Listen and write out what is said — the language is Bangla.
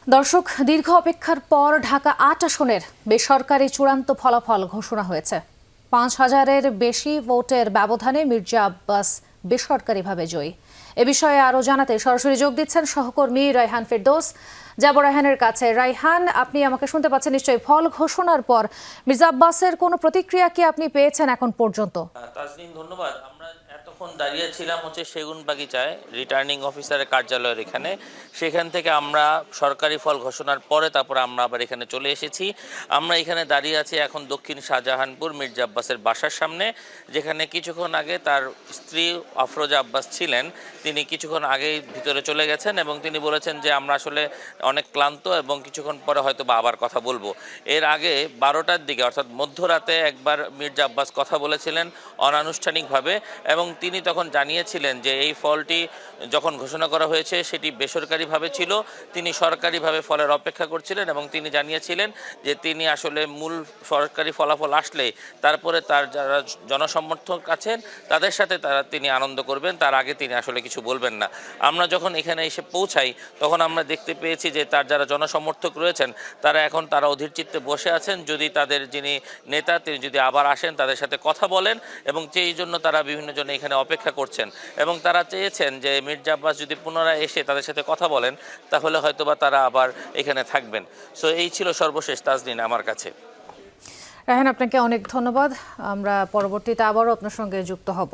দর্শক, দীর্ঘ অপেক্ষার পর ঢাকা ৮ আসনের বেসরকারি চূড়ান্ত ফলাফল ঘোষণা হয়েছে। ৫,০০০-এর বেশি ভোটের ব্যবধানে মির্জা আব্বাস বেসরকারিভাবে জয়ী। এ বিষয়ে আরও জানাতে সরাসরি যোগ দিচ্ছেন সহকর্মী রায়হান ফেরদৌস। যাব রায়হানের কাছে। রায়হান, আপনি আমাকে শুনতে পাচ্ছেন নিশ্চয়ই? ফল ঘোষণার পর মির্জা আব্বাসের কোনো প্রতিক্রিয়া কি আপনি পেয়েছেন এখন পর্যন্ত? তাজনীন, ধন্যবাদ। আমরা এতক্ষণ দাঁড়িয়ে ছিলাম সেগুন বাগিচায় রিটার্নিং অফিসারের কার্যালয়ের এখানে। সেখান থেকে আমরা সরকারি ফল ঘোষণার পরে তারপর আমরা আবার এখানে চলে এসেছি। আমরা এখানে দাঁড়িয়ে আছি এখন দক্ষিণ শাহজাহানপুর মির্জা আব্বাসের বাসার সামনে, যেখানে কিছুক্ষণ আগে তার স্ত্রী আফরোজা আব্বাস ছিলেন। তিনি কিছুক্ষণ আগেই ভিতরে চলে গেছেন এবং তিনি বলেছেন যে আমরা আসলে অনেক ক্লান্ত এবং কিছুক্ষণ পরে হয়তো বা আবার কথা বলবো। এর আগে 12টার দিকে অর্থাৎ মধ্যরাতে একবার মির্জা আব্বাস কথা বলেছিলেন অনানুষ্ঠানিকভাবে, এবং তিনি তখন জানিয়েছিলেন যে এই ফলটি যখন ঘোষণা করা হয়েছে সেটি বেসরকারিভাবে ছিল, তিনি সরকারিভাবে ফলের অপেক্ষা করছিলেন এবং তিনি জানিয়েছিলেন যে তিনি আসলে মূল সরকারি ফলাফল আসলে তারপরে তার যারা জনসমর্থক আছেন তাদের সাথে তিনি আনন্দ করবেন, তার আগে তিনি আসলে কিছু বলবেন না। আমরা যখন এখানে এসে পৌঁছাই তখন আমরা দেখতে পেয়েছি যে তার যারা জনসমর্থক রয়েছেন তারা অধীর চিত্তে বসে আছেন, যদি তাদের যিনি নেতা তিনি যদি আবার আসেন তাদের সাথে কথা বলেন, এবং সেই জন্য তারা বিভিন্ন জন এখানে অপেক্ষা করছেন এবং তারা চেয়েছেন যে মির্জা আব্বাস যদি পুনরায় এসে তাদের সাথে কথা বলেন তাহলে হয়তোবা তারা আবার এখানে থাকবেন। সো এই ছিল সর্বশেষ তাজনীন আমার কাছে। রায়হান, আপনাকে অনেক ধন্যবাদ। আমরা পরবর্তীতে আবারও আপনার সঙ্গে যুক্ত হব।